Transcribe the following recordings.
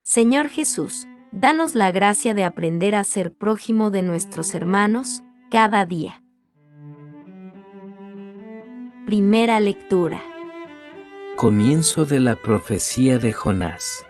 Señor Jesús, danos la gracia de aprender a ser prójimo de nuestros hermanos, cada día. Primera lectura. Comienzo de la profecía de Jonás.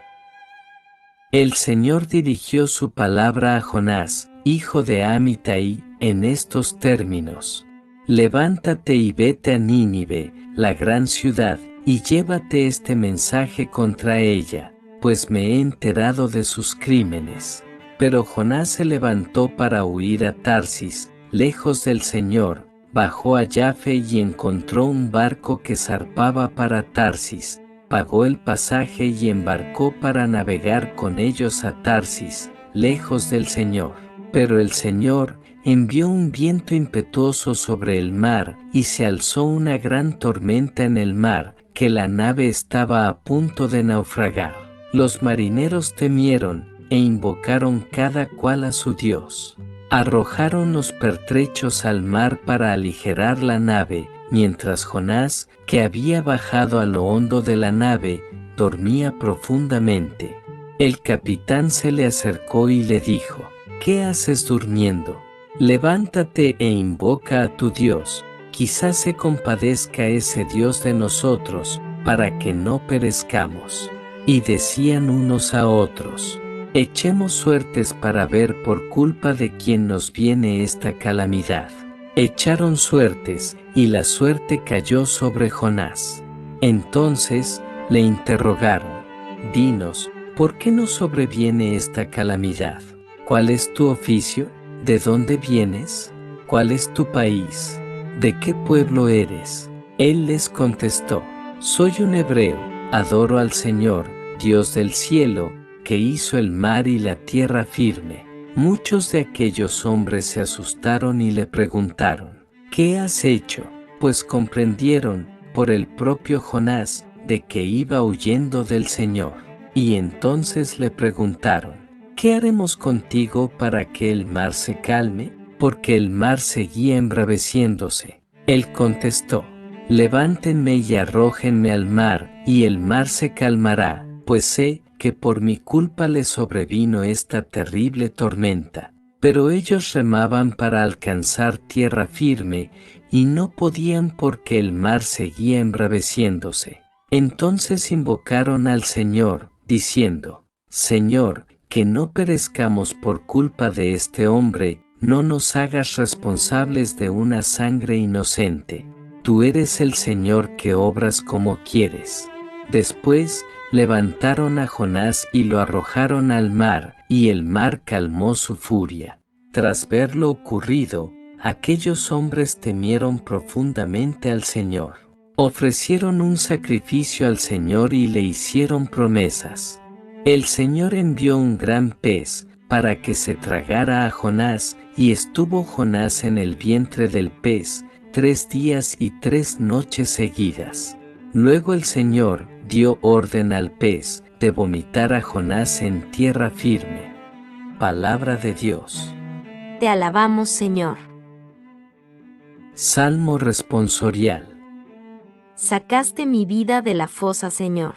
El Señor dirigió su palabra a Jonás, hijo de Amitai, en estos términos: Levántate y vete a Nínive, la gran ciudad, y llévate este mensaje contra ella, pues me he enterado de sus crímenes. Pero Jonás se levantó para huir a Tarsis, lejos del Señor, bajó a Yafe y encontró un barco que zarpaba para Tarsis. Pagó el pasaje y embarcó para navegar con ellos a Tarsis, lejos del Señor. Pero el Señor envió un viento impetuoso sobre el mar, y se alzó una gran tormenta en el mar, que la nave estaba a punto de naufragar. Los marineros temieron, e invocaron cada cual a su Dios. Arrojaron los pertrechos al mar para aligerar la nave, mientras Jonás, que había bajado a lo hondo de la nave, dormía profundamente. El capitán se le acercó y le dijo: ¿Qué haces durmiendo? Levántate e invoca a tu Dios, quizás se compadezca ese Dios de nosotros, para que no perezcamos. Y decían unos a otros: Echemos suertes para ver por culpa de quién nos viene esta calamidad. Echaron suertes, y la suerte cayó sobre Jonás. Entonces le interrogaron: Dinos, ¿por qué nos sobreviene esta calamidad? ¿Cuál es tu oficio? ¿De dónde vienes? ¿Cuál es tu país? ¿De qué pueblo eres? Él les contestó: Soy un hebreo, adoro al Señor, Dios del cielo, que hizo el mar y la tierra firme. Muchos de aquellos hombres se asustaron y le preguntaron: ¿Qué has hecho? Pues comprendieron, por el propio Jonás, de que iba huyendo del Señor. Y entonces le preguntaron: ¿Qué haremos contigo para que el mar se calme? Porque el mar seguía embraveciéndose. Él contestó: Levántenme y arrójenme al mar, y el mar se calmará, pues sé que por mi culpa les sobrevino esta terrible tormenta. Pero ellos remaban para alcanzar tierra firme, y no podían porque el mar seguía embraveciéndose. Entonces invocaron al Señor, diciendo: Señor, que no perezcamos por culpa de este hombre, no nos hagas responsables de una sangre inocente. Tú eres el Señor que obras como quieres. Después levantaron a Jonás y lo arrojaron al mar, y el mar calmó su furia. Tras ver lo ocurrido, aquellos hombres temieron profundamente al Señor. Ofrecieron un sacrificio al Señor y le hicieron promesas. El Señor envió un gran pez, para que se tragara a Jonás, y estuvo Jonás en el vientre del pez 3 días y 3 noches seguidas. Luego el Señor dio orden al pez de vomitar a Jonás en tierra firme. Palabra de Dios. Te alabamos, Señor. Salmo responsorial. Sacaste mi vida de la fosa, Señor.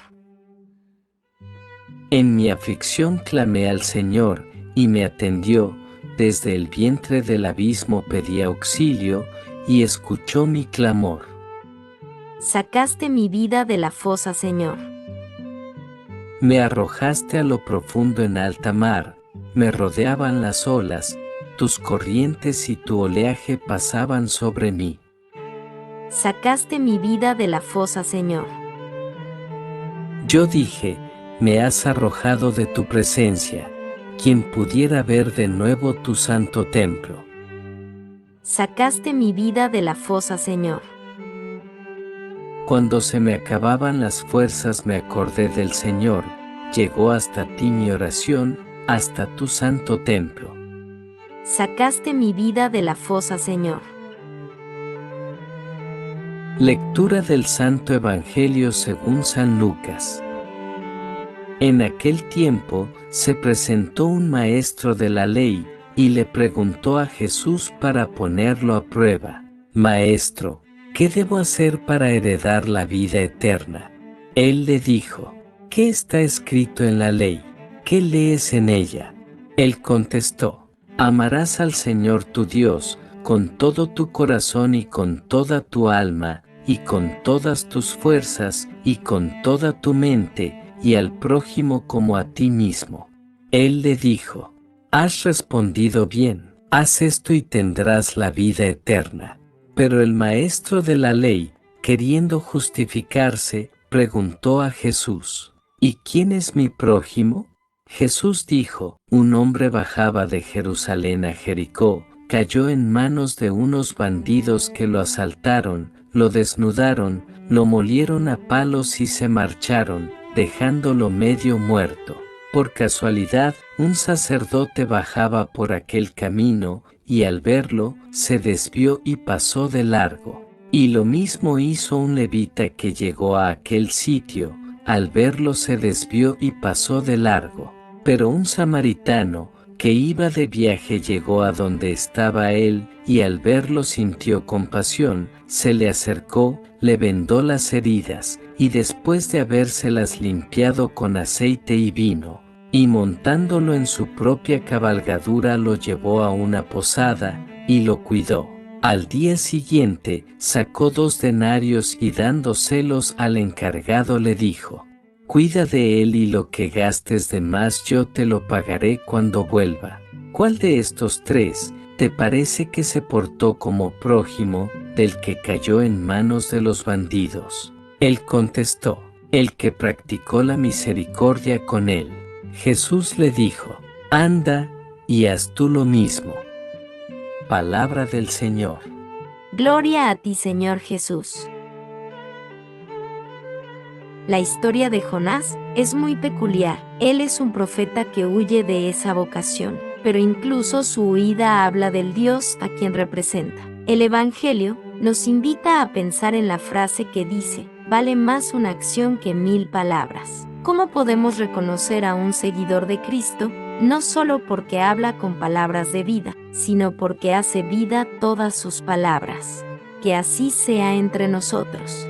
En mi aflicción clamé al Señor, y me atendió. Desde el vientre del abismo pedí auxilio, y escuchó mi clamor. Sacaste mi vida de la fosa, Señor. Me arrojaste a lo profundo en alta mar, me rodeaban las olas, tus corrientes y tu oleaje pasaban sobre mí. Sacaste mi vida de la fosa, Señor. Yo dije: me has arrojado de tu presencia, quien pudiera ver de nuevo tu santo templo. Sacaste mi vida de la fosa, Señor. Cuando se me acababan las fuerzas me acordé del Señor, llegó hasta ti mi oración, hasta tu santo templo. Sacaste mi vida de la fosa, Señor. Lectura del Santo Evangelio según San Lucas. En aquel tiempo se presentó un maestro de la ley, y le preguntó a Jesús para ponerlo a prueba: Maestro, ¿qué debo hacer para heredar la vida eterna? Él le dijo: ¿Qué está escrito en la ley? ¿qué lees en ella? Él contestó: amarás al Señor tu Dios con todo tu corazón y con toda tu alma, y con todas tus fuerzas, y con toda tu mente, y al prójimo como a ti mismo. Él le dijo: has respondido bien, haz esto y tendrás la vida eterna. Pero el maestro de la ley, queriendo justificarse, preguntó a Jesús: ¿y quién es mi prójimo? Jesús dijo: un hombre bajaba de Jerusalén a Jericó, cayó en manos de unos bandidos que lo asaltaron, lo desnudaron, lo molieron a palos y se marcharon, dejándolo medio muerto. Por casualidad, un sacerdote bajaba por aquel camino, y al verlo, se desvió y pasó de largo. Y lo mismo hizo un levita que llegó a aquel sitio, al verlo se desvió y pasó de largo. Pero un samaritano, que iba de viaje, llegó a donde estaba él, y al verlo sintió compasión, se le acercó, le vendó las heridas, y después de habérselas limpiado con aceite y vino, y montándolo en su propia cabalgadura lo llevó a una posada, y lo cuidó. Al día siguiente, sacó 2 denarios y dándoselos al encargado le dijo: cuida de él y lo que gastes de más yo te lo pagaré cuando vuelva. ¿Cuál de estos 3 te parece que se portó como prójimo del que cayó en manos de los bandidos? Él contestó: el que practicó la misericordia con él. Jesús le dijo: anda y haz tú lo mismo. Palabra del Señor. Gloria a ti, Señor Jesús. La historia de Jonás es muy peculiar. Él es un profeta que huye de esa vocación, pero incluso su huida habla del Dios a quien representa. El Evangelio nos invita a pensar en la frase que dice: vale más una acción que 1000 palabras. ¿Cómo podemos reconocer a un seguidor de Cristo? No solo porque habla con palabras de vida, sino porque hace vida todas sus palabras. Que así sea entre nosotros.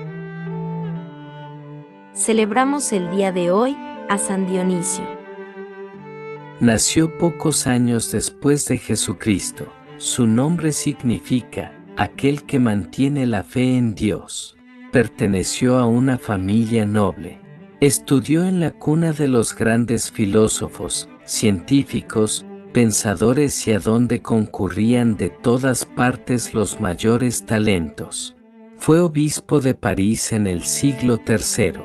Celebramos el día de hoy a San Dionisio. Nació pocos años después de Jesucristo. Su nombre significa aquel que mantiene la fe en Dios. Perteneció a una familia noble. Estudió en la cuna de los grandes filósofos, científicos, pensadores y a donde concurrían de todas partes los mayores talentos. Fue obispo de París en el siglo III.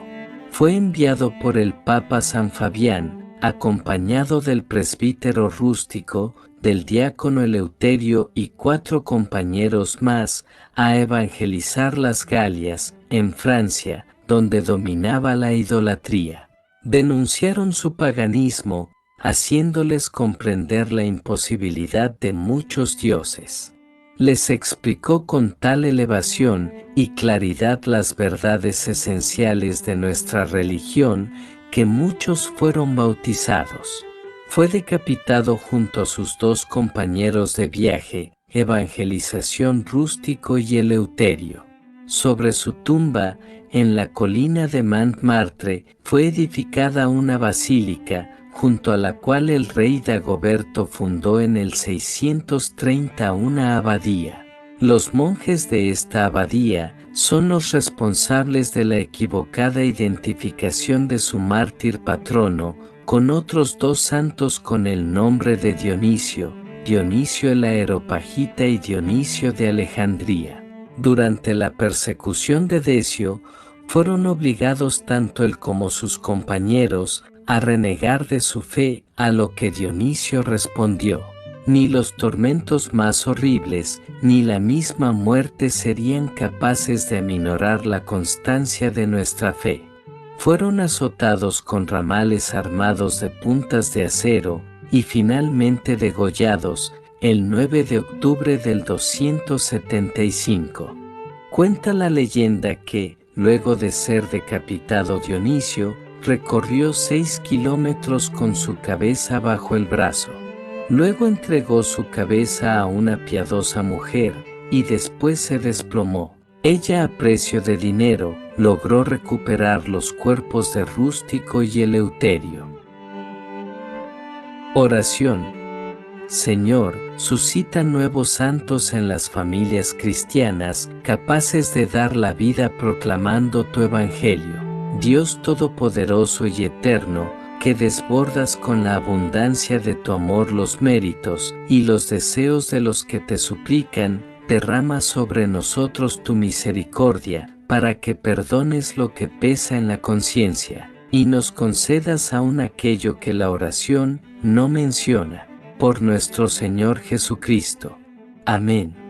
Fue enviado por el Papa San Fabián, acompañado del presbítero Rústico, del diácono Eleuterio y 4 compañeros más, a evangelizar las Galias, en Francia, donde dominaba la idolatría. Denunciaron su paganismo, haciéndoles comprender la imposibilidad de muchos dioses. Les explicó con tal elevación y claridad las verdades esenciales de nuestra religión, que muchos fueron bautizados. Fue decapitado junto a sus 2 compañeros de viaje, Evangelización Rústico y Eleuterio. Sobre su tumba, en la colina de Montmartre, fue edificada una basílica, junto a la cual el rey Dagoberto fundó en el 630 una abadía. Los monjes de esta abadía son los responsables de la equivocada identificación de su mártir patrono, con otros 2 santos con el nombre de Dionisio, Dionisio el Areópagita y Dionisio de Alejandría. Durante la persecución de Decio, fueron obligados tanto él como sus compañeros a renegar de su fe, a lo que Dionisio respondió: ni los tormentos más horribles, ni la misma muerte serían capaces de aminorar la constancia de nuestra fe. Fueron azotados con ramales armados de puntas de acero, y finalmente degollados, el 9 de octubre del 275. Cuenta la leyenda que, luego de ser decapitado Dionisio, recorrió 6 kilómetros con su cabeza bajo el brazo. Luego entregó su cabeza a una piadosa mujer, y después se desplomó. Ella, a precio de dinero, logró recuperar los cuerpos de Rústico y Eleuterio. Oración. Señor, suscita nuevos santos en las familias cristianas, capaces de dar la vida proclamando tu Evangelio. Dios Todopoderoso y Eterno, que desbordas con la abundancia de tu amor los méritos y los deseos de los que te suplican, derrama sobre nosotros tu misericordia, para que perdones lo que pesa en la conciencia, y nos concedas aún aquello que la oración no menciona. Por nuestro Señor Jesucristo. Amén.